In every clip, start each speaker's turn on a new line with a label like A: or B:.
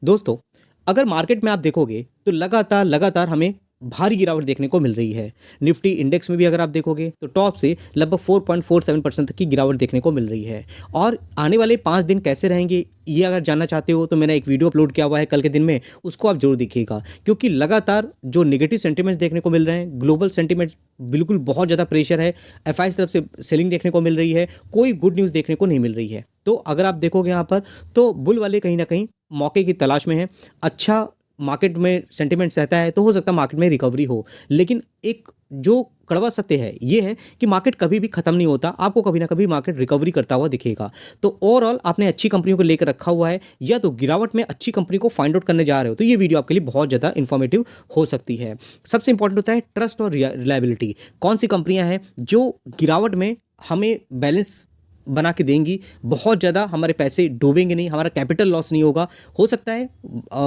A: दोस्तों, अगर मार्केट में आप देखोगे तो लगातार लगातार हमें भारी गिरावट देखने को मिल रही है। निफ्टी इंडेक्स में भी अगर आप देखोगे तो टॉप से लगभग 4.47% तक की गिरावट देखने को मिल रही है। और आने वाले 5 दिन कैसे रहेंगे, ये अगर जानना चाहते हो तो मैंने एक वीडियो अपलोड किया हुआ है कल के दिन में, उसको आप जरूर देखिएगा। क्योंकि लगातार जो नेगेटिव सेंटिमेंट्स देखने को मिल रहे हैं, ग्लोबल सेंटिमेंट्स बिल्कुल बहुत ज़्यादा प्रेशर है, एफआई तरफ से सेलिंग देखने को मिल रही है, कोई गुड न्यूज़ देखने को नहीं मिल रही है। तो अगर आप देखोगे यहाँ पर तो बुल वाले कहीं ना कहीं मौके की तलाश में है। अच्छा मार्केट में सेंटिमेंट्स रहता है तो हो सकता है मार्केट में रिकवरी हो, लेकिन एक जो कड़वा सत्य है ये है कि मार्केट कभी भी खत्म नहीं होता, आपको कभी ना कभी मार्केट रिकवरी करता हुआ दिखेगा। तो ओवरऑल आपने अच्छी कंपनियों को लेकर रखा हुआ है या तो गिरावट में अच्छी कंपनी को फाइंड आउट करने जा रहे हो, तो ये वीडियो आपके लिए बहुत ज़्यादा इन्फॉर्मेटिव हो सकती है। सबसे इंपॉर्टेंट होता है ट्रस्ट और रिलायबिलिटी। कौन सी कंपनियां हैं जो गिरावट में हमें बैलेंस बना के देंगी, बहुत ज़्यादा हमारे पैसे डूबेंगे नहीं, हमारा कैपिटल लॉस नहीं होगा। हो सकता है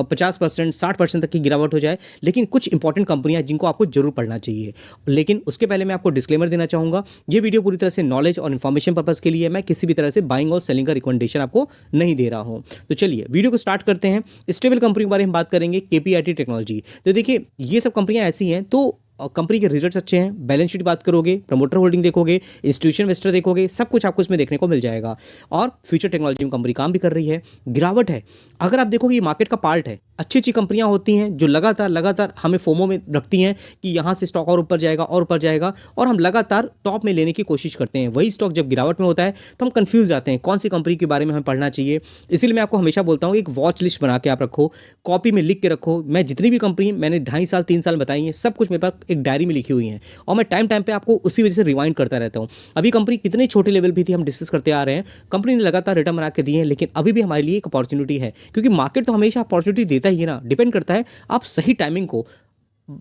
A: 50% 60% तक की गिरावट हो जाए, लेकिन कुछ इंपॉर्टेंट कंपनियां जिनको आपको जरूर पढ़ना चाहिए। लेकिन उसके पहले मैं आपको डिस्क्लेमर देना चाहूँगा, ये वीडियो पूरी तरह से नॉलेज और इन्फॉर्मेशन पर्पज़ के लिए है। मैं किसी भी तरह से बाइंग और सेलिंग का रिकमेंडेशन आपको नहीं दे रहा हूँ। तो चलिए वीडियो को स्टार्ट करते हैं। स्टेबल कंपनी के बारे में बात करेंगे, केपीआईटी टेक्नोलॉजी। तो देखिए ये सब कंपनियां ऐसी हैं तो कंपनी के रिजल्ट्स अच्छे हैं, बैलेंस शीट बात करोगे, प्रमोटर होल्डिंग देखोगे, इंस्टीट्यूशन इन्वेस्टर देखोगे, सब कुछ आपको इसमें देखने को मिल जाएगा। और फ्यूचर टेक्नोलॉजी में कंपनी काम भी कर रही है। गिरावट है, अगर आप देखोगे ये मार्केट का पार्ट है। अच्छी अच्छी कंपनियां होती हैं जो लगातार लगातार हमें फोमो में रखती हैं कि यहाँ से स्टॉक और ऊपर जाएगा और ऊपर जाएगा, और हम लगातार टॉप में लेने की कोशिश करते हैं। वही स्टॉक जब गिरावट में होता है तो हम कंफ्यूज जाते हैं कौन सी कंपनी के बारे में हमें पढ़ना चाहिए। इसीलिए मैं आपको हमेशा बोलता हूँ एक वॉच लिस्ट बना के आप रखो, कॉपी में लिख के रखो। मैं जितनी भी कंपनी मैंने 2.5 साल 3 साल बताई है, सब कुछ मेरे पास एक डायरी में लिखी हुई है, और मैं टाइम टाइम पे आपको उसी वजह से रिवाइंड करता रहता हूँ। अभी कंपनी कितने छोटे लेवल भी थी हम डिस्कस करते आ रहे हैं, कंपनी ने लगातार रिटर्न बना के दिए हैं, लेकिन अभी भी हमारे लिए एक अपॉर्चुनिटी है। क्योंकि मार्केट तो हमेशा अपॉर्चुनिटी देता ही है ना, डिपेंड करता है आप सही टाइमिंग को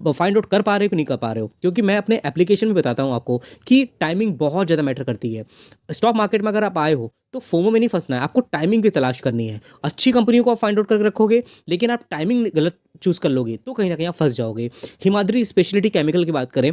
A: फाइंड आउट कर पा रहे हो कि नहीं कर पा रहे हो। क्योंकि मैं अपने एप्लीकेशन में बताता हूँ आपको कि टाइमिंग बहुत ज़्यादा मैटर करती है। स्टॉक मार्केट में अगर आप आए हो तो फोमो में नहीं फंसना है, आपको टाइमिंग की तलाश करनी है। अच्छी कंपनियों को आप फाइंड आउट करके रखोगे, लेकिन आप टाइमिंग गलत चूज कर लोगे तो कहीं ना कहीं आप फंस जाओगे। हिमाद्री स्पेशलिटी केमिकल की बात करें,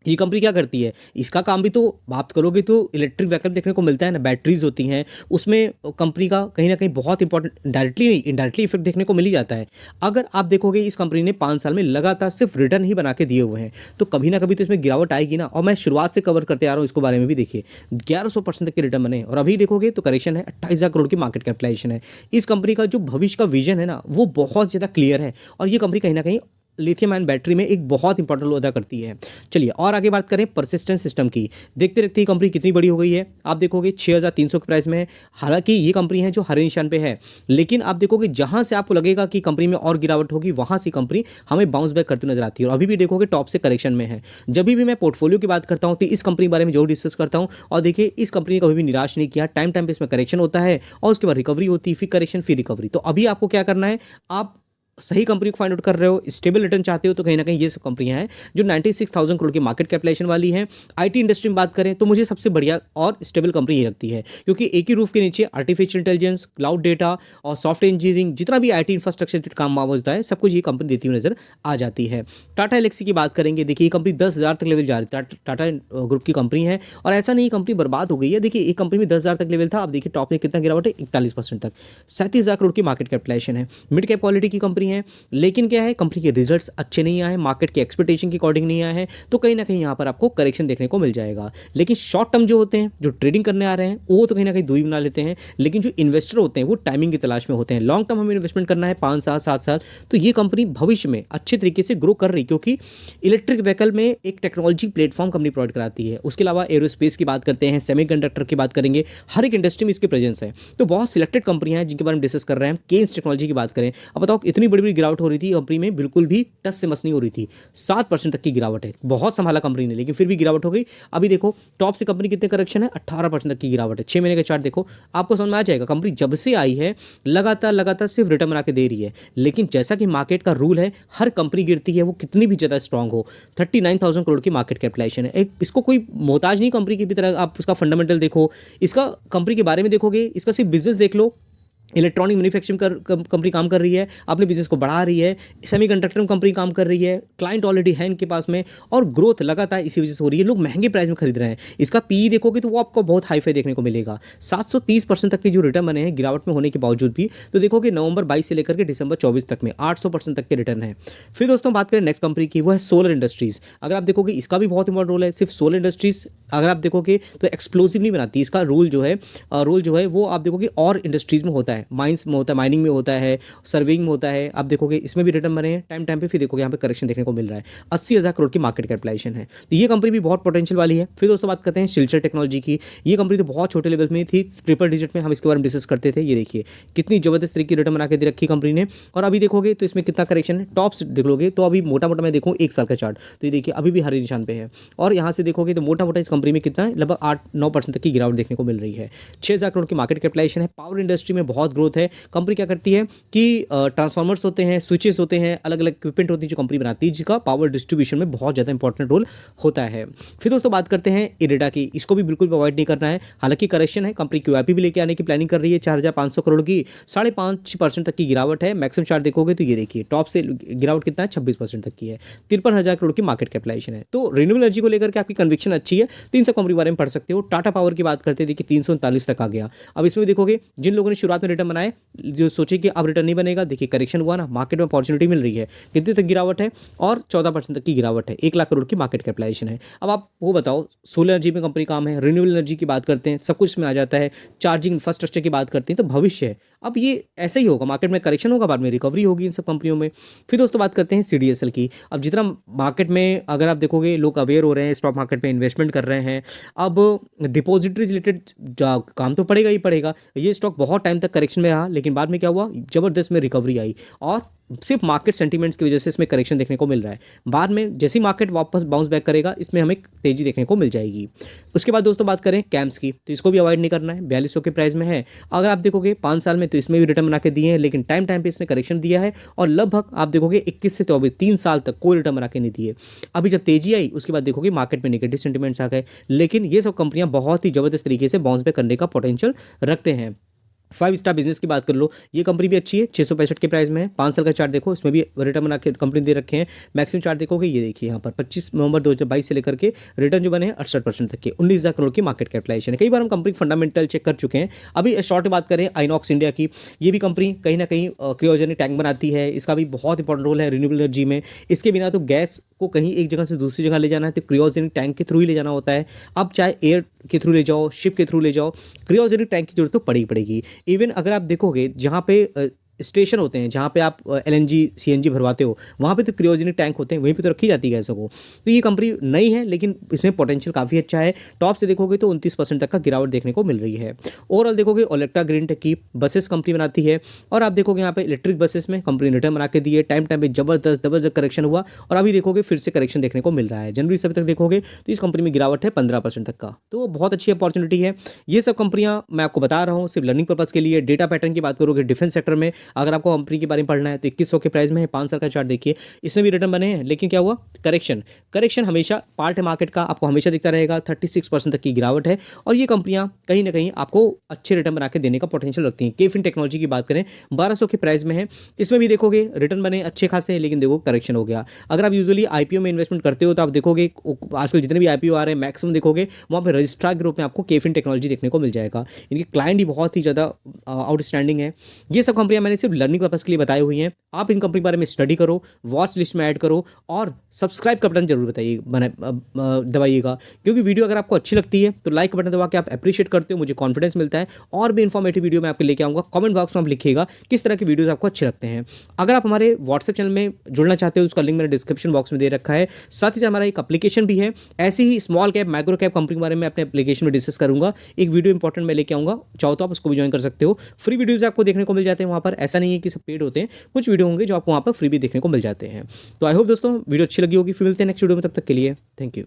A: ये कंपनी क्या करती है, इसका काम भी तो बात करोगे तो इलेक्ट्रिक व्हीकल देखने को मिलता है ना, बैटरीज होती हैं उसमें कंपनी का कहीं ना कहीं बहुत इंपॉर्टेंट डायरेक्टली नहीं इनडायरेक्टली इफेक्ट देखने को मिल ही जाता है। अगर आप देखोगे इस कंपनी ने 5 साल में लगातार सिर्फ रिटर्न ही बना के दिए हुए हैं, तो कभी ना कभी तो इसमें गिरावट आएगी ना। और मैं शुरुआत से कवर करते आ रहा हूँ इसको बारे में भी, देखिए 1100% तक के रिटर्न बने, और अभी देखोगे तो करेक्शन है, 28,000 करोड़ की मार्केट कैपिटलाइजेशन है। इस कंपनी का जो भविष्य का विजन है ना वो बहुत ज़्यादा क्लियर है, और ये कंपनी कहीं ना कहीं लिथियम आयन बैटरी में एक बहुत इंपॉर्टेंट रोल अदा करती है। चलिए और आगे बात करें परसिस्टेंस सिस्टम की। देखते देखते ये कंपनी कितनी बड़ी हो गई है, आप देखोगे 6,300 के प्राइस में है। हालांकि ये कंपनी है जो हरे निशान पे है, लेकिन आप देखोगे जहां से आपको लगेगा कि कंपनी में और गिरावट होगी, वहां से कंपनी हमें बाउंस बैक करती नजर आती है, और अभी भी देखोगे टॉप से करेक्शन में है। जब भी मैं पोर्टफोलियो की बात करता हूँ तो इस कंपनी के बारे में जरूर डिस्कस करता हूँ, और देखिए इस कंपनी ने कभी भी निराश नहीं किया। टाइम टाइम पे इसमें करेक्शन होता है और उसके बाद रिकवरी होती है, फिर करेक्शन फिर रिकवरी। तो अभी आपको क्या करना है, आप सही कंपनी को फाइंड आउट कर रहे हो, स्टेबल रिटर्न चाहते हो, तो कहीं ना कहीं ये सब कंपनियां हैं जो 96,000 करोड़ की मार्केट कैपिटलाइजेशन वाली हैं। आईटी इंडस्ट्री में बात करें तो मुझे सबसे बढ़िया और स्टेबल कंपनी ये लगती है, क्योंकि एक ही रूफ के नीचे आर्टिफिशियल इंटेलिजेंस, क्लाउड डेटा और सॉफ्टवेयर इंजीनियरिंग, जितना भी आईटी इंफ्रास्ट्रक्चर काम होता है, सब कुछ ये कंपनी देती हुई नजर आ जाती है। टाटा एलेक्सी की बात करेंगे, देखिए ये कंपनी 10,000 तक लेवल जा रही है, टाटा ग्रुप की कंपनी है, और ऐसा नहीं कंपनी बर्बाद हो गई है। देखिए एक कंपनी में 10,000 तक लेवल था, अब देखिए टॉप में कितना गिरावट है, 41% तक। 37,000 करोड़ की मार्केट कैपिटलाइजेशन है, मिड कैप क्वालिटी की कंपनी है, लेकिन क्या है कंपनी के रिजल्ट्स अच्छे नहीं आए, मार्केट के एक्सपेक्टेशन के अकॉर्डिंग नहीं आए हैं, तो कहीं ना कहीं यहाँ पर आपको करेक्शन देखने को मिल जाएगा। लेकिन शॉर्ट टर्म जो होते हैं, जो ट्रेडिंग करने आ रहे हैं, वो तो कहीं ना कहीं दूरी बना लेते हैं, लेकिन जो इन्वेस्टर होते हैं वो टाइमिंग की तलाश में होते हैं। लॉन्ग टर्म हमें इन्वेस्टमेंट करना है 5 साल 7 साल, तो ये कंपनी भविष्य में अच्छे तरीके से ग्रो कर रही, क्योंकि इलेक्ट्रिक व्हीकल में एक टेक्नोलॉजी प्लेटफॉर्म कंपनी प्रोवाइड कराती है। उसके अलावा एरोस्पेस की बात करते हैं, सेमीकंडक्टर की बात करेंगे, हर एक इंडस्ट्री में इसकी प्रेजेंस है। तो बहुत सिलेक्टेड कंपनियां हैं जिनके बारे में डिस्कस कर रहे हैं। केन्स टेक्नोलॉजी की बात करें, अब बताओ इतनी बड़ी बड़ी गिरावट हो रही थी कंपनी में, बिल्कुल भी टस से मस नहीं हो रही थी, 7% तक की गिरावट है। बहुत संभाला कंपनी ने, लेकिन फिर भी गिरावट हो गई। अभी देखो टॉप से कंपनी कितने करेक्शन है, 18% तक की गिरावट है। 6 महीने का चार्ट देखो, आपको समझ में आ जाएगा। कंपनी जब से आई है लगातार लगातार सिर्फ रिटर्न बना के दे रही है, लेकिन जैसा कि मार्केट का रूल है, हर कंपनी गिरती है वो कितनी भी ज़्यादा स्ट्रांग हो। 39,000 करोड़ की मार्केट कैपिटलाइजेशन है, एक इसको कोई मोहताज नहीं कंपनी की भी तरह। आप उसका फंडामेंटल देखो, इसका कंपनी के बारे में देखोगे, इसका सिर्फ बिजनेस देख लो, इलेक्ट्रॉनिक मैन्युफैक्चरिंग कंपनी काम कर रही है, अपने बिजनेस को बढ़ा रही है, सेमीकंडक्टर में कंपनी काम कर रही है, क्लाइंट ऑलरेडी है इनके पास में, और ग्रोथ लगातार इसी वजह से हो रही है, लोग महंगे प्राइस में खरीद रहे हैं। इसका पीई देखोगे तो वो आपको बहुत हाई फाई देखने को मिलेगा, 730% तक के जो रिटर्न बने हैं गिरावट में होने के बावजूद भी। तो देखोगे नवंबर 22 से लेकर के दिसंबर 24 तक में 800% तक के रिटर्न है। फिर दोस्तों बात करें नेक्स्ट कंपनी की, वो है सोलर इंडस्ट्रीज। अगर आप देखोगे इसका भी बहुत इंपॉर्टेंट रोल है। सिर्फ सोलर इंडस्ट्रीज अगर आप देखोगे तो एक्सप्लोसिव नहीं बनाती, इसका रोल जो है वो आप देखोगे और इंडस्ट्रीज में होता है, माइंस में होता है, माइनिंग में होता है, सर्विंग में होता है। आप देखोगे इसमें भी रिटर्न बने हैं टाइम टाइम पे। फिर देखोगे यहाँ पे करेक्शन देखने को मिल रहा है। 80,000 करोड़ की मार्केट कैपिटलाइजेशन है, तो ये कंपनी भी बहुत पोटेंशियल वाली है। फिर दोस्तों बात करते हैं सिल्चर टेक्नोलॉजी की। ये कंपनी तो बहुत छोटे लेवल में थी, ट्रिपल डिजिट में हम इसके बारे में डिस्कस करते थे। ये देखिए कितनी जबरदस्त तरीके की रिटर्न बना के दे रखी कंपनी ने। और अभी देखोगे तो इसमें कितना करेक्शन है, टॉप से देख लोगे तो अभी मोटा मोटा मैं देखूँ 1 साल का चार्ट, तो ये देखिए अभी भी हरे निशान पे है। और यहाँ से देखोगे तो मोटा मोटा इस कंपनी में कितना है, लगभग 8-9% तक की गिरावट देखने को मिल रही है। 6,000 करोड़ की मार्केट कैपिटलाइजेशन है। पावर इंडस्ट्री में बहुत ग्रोथ है। कंपनी क्या करती है कि ट्रांसफार्मर्स होते हैं, स्विचेस होते हैं, अलग अलग इक्विपमेंट होती है जो कंपनी बनाती है, जिसका पावर डिस्ट्रीब्यूशन में बहुत ज़्यादा इंपॉर्टेंट रोल होता है। फिर दोस्तों बात करते हैं इरेडा की। इसको भी बिल्कुल अवॉइड नहीं करना है, हालांकि करेक्शन है। कंपनी QIP भी लेके आने की प्लानिंग कर रही है, 4,500 करोड़ की, 5.5% तक की गिरावट है। मैक्सिमम चार्ट देखोगे तो ये देखिए टॉप से गिरावट कितना है, 26% तक की है। 53,000 करोड़ की मार्केट कैपिटलाइजेशन है। तो रिन्यूएबल एनर्जी को लेकर के आपकी कन्विक्शन अच्छी है तो इन सब कंपनी के बारे में पढ़ सकते हो। टाटा पावर की बात करते हैं, देखिए 339 तक आ गया। अब इसमें देखोगे जिन लोगों ने शुरुआत में रिटर्न बनाए, जो सोचे कि अब रिटर्न नहीं बनेगा, देखिए करेक्शन हुआ ना, मार्केट में अपॉर्चुनिटी मिल रही है। कितनी तक गिरावट है, और 14% तक की गिरावट है। 1 लाख करोड़ की मार्केट कैपिटलाइजेशन है। अब आप वो बताओ, सोलर एनर्जी में कंपनी काम है, रिन्यूएबल एनर्जी की बात करते हैं, सब कुछ इसमें आ जाता है, चार्जिंग इंफ्रास्ट्रक्चर की बात करते हैं, तो भविष्य है। अब ये ऐसे ही होगा, मार्केट में करेक्शन होगा, बाद में रिकवरी होगी इन सब कंपनियों में। फिर दोस्तों बात करते हैं CDSL की। अब जितना मार्केट में अगर आप देखोगे लोग अवेयर हो रहे हैं, स्टॉक मार्केट में इन्वेस्टमेंट कर रहे हैं, अब डिपॉजिटरी रिलेटेड काम तो पड़ेगा ही पड़ेगा। ये स्टॉक बहुत टाइम तक करेक्शन में रहा, लेकिन बाद में क्या हुआ, जबरदस्त में रिकवरी आई, और सिर्फ मार्केट सेंटीमेंट्स की वजह से इसमें करेक्शन देखने को मिल रहा है। बाद में जैसे ही मार्केट वापस बाउंस बैक करेगा, इसमें हमें तेजी देखने को मिल जाएगी। उसके बाद दोस्तों बात करें कैम्स की, तो इसको भी अवॉइड नहीं करना है, 4200 के प्राइस में है। अगर आप देखोगे 5 साल में तो इसमें भी रिटर्न बना के दिए हैं, लेकिन टाइम टाइम पे इसने करेक्शन दिया है, और लगभग आप देखोगे 21 से 24 3 साल तक कोई रिटर्न बना के नहीं दिए। अभी जब तेजी आई उसके बाद देखोगे मार्केट में नेगेटिव सेंटीमेंट्स आ गए, लेकिन ये सब कंपनियां बहुत ही जबरदस्त तरीके से बाउंस बैक करने का पोटेंशियल रखते हैं। 5 स्टार बिजनेस की बात कर लो, ये कंपनी भी अच्छी है, 665 के प्राइस में है। 5 साल का चार्ट देखो, इसमें भी रिटर्न बना के कंपनी दे रखे हैं। मैक्सिमम चार्ट देखोगे, ये देखिए यहाँ पर 25 नवंबर 2022 से लेकर के रिटर्न जो बने हैं 68% तक के, 19,000 करोड़ की मार्केट कैपिटलाइजेशन है। कई बार हम कंपनी फंडामेंटल चेक कर चुके हैं। अभी शॉर्ट में बात करें आइनॉक्स इंडिया की, ये भी कंपनी कहीं ना कहीं क्रियोजेनिक टैंक बनाती है, इसका भी बहुत इंपॉर्टेंट रोल है रिन्यूएबल एनर्जी में। इसके बिना तो गैस को कहीं एक जगह से दूसरी जगह ले जाना है तो क्रियोजेनिक टैंक के थ्रू ही ले जाना होता है। अब चाहे एयर के थ्रू ले जाओ, शिप के थ्रू ले जाओ, क्रियोजेनिक टैंक की जरूरत तो पड़ेगी। इवन अगर आप देखोगे जहाँ पे स्टेशन होते हैं, जहाँ पे आप LNG CNG भरवाते हो, वहाँ पे तो क्रियोजेनिक टैंक होते हैं, वहीं पे तो रखी जाती है गैसों को। तो ये कंपनी नई है, लेकिन इसमें पोटेंशियल काफ़ी अच्छा है। टॉप से देखोगे तो 29% तक का गिरावट देखने को मिल रही है। ओवरऑल देखोगे ओलेक्ट्रा ग्रीन टेक की बसेस कंपनी बनाती है, और आप देखोगे यहाँ पे इलेक्ट्रिक बसेस में कंपनी रिटर्न बना के दी है। टाइम टाइम पे जबरदस्त करेक्शन हुआ, और अभी देखोगे फिर से करेक्शन देखने को मिल रहा है। जनवरी से अभी तक देखोगे तो इस कंपनी में गिरावट है 15% तक का, तो बहुत अच्छी अपॉर्चुनिटी है। ये सब कंपनियाँ मैं आपको बता रहा हूँ सिर्फ लर्निंग पर्पज़ के लिए। डेटा पैटर्न की बात करोगे, डिफेंस सेक्टर में अगर आपको कंपनी के बारे में पढ़ना है तो 2100 के प्राइस में है। 5 साल का चार्ट देखिए, इसमें भी रिटर्न बने हैं, लेकिन क्या हुआ, करेक्शन हमेशा पार्ट है मार्केट का, आपको हमेशा दिखता रहेगा। 36% तक की गिरावट है, और ये कंपनियां कहीं ना कहीं आपको अच्छे रिटर्न बना के देने का पोटेंशियल रखती हैं। केफिन टेक्नोलॉजी की बात करें, 1200 के प्राइस में है, इसमें भी देखोगे रिटर्न बने अच्छे खासे, लेकिन देखो करेक्शन हो गया। अगर आप यूजुअली IPO में इन्वेस्टमेंट करते हो तो आप देखोगे आजकल जितने भी IPO आ रहे हैं मैक्सिमम देखोगे वहाँ पर रजिस्ट्रार के रूप में आपको केफिन टेक्नोलॉजी देखने को मिल जाएगा। इनके क्लाइंट भी बहुत ही ज़्यादा आउटस्टैंडिंग है। ये सब कंपनियां मैंने सिर्फ लर्निंग पर्पज़ के लिए बताई हुई हैं। आप इन कंपनी के बारे में स्टडी करो, वॉच लिस्ट में ऐड करो, और सब्सक्राइब का बटन जरूर दबाइएगा, क्योंकि वीडियो अगर आपको अच्छी लगती है तो लाइक बटन दबा के आप अप्रिशिएट करते हो, मुझे कॉन्फिडेंस मिलता है, और भी इन्फॉर्मेटिव वीडियो मैं आपके लेके आऊँगा। कमेंट बॉक्स में आप लिखिएगा किस तरह की वीडियोज़ आपको अच्छे लगते हैं। अगर आप हमारे व्हाट्सएप चैनल में जुड़ना चाहते हो, उसका लिंक मैंने डिस्क्रिप्शन बॉक्स में दे रखा है। साथ ही हमारा एक एप्लीकेशन भी है, ऐसे ही small cap micro cap company के बारे में अपने एप्लीकेशन में डिस्कस करूंगा। एक वीडियो इंपॉर्टेंट मैं लेके आऊँगा, चाहो तो आप उसको भी ज्वाइन कर सकते हो। फ्री वीडियोज़ आपको देखने को मिल जाते हैं वहाँ पर, ऐसा नहीं है कि सब पेड होते हैं, कुछ वीडियो होंगे जो आपको वहाँ पर फ्री भी देखने को मिल जाते हैं। तो आई होप दोस्तों वीडियो अच्छी लगी होगी। फिर मिलते हैं नेक्स्ट वीडियो में, तब तक के लिए थैंक यू।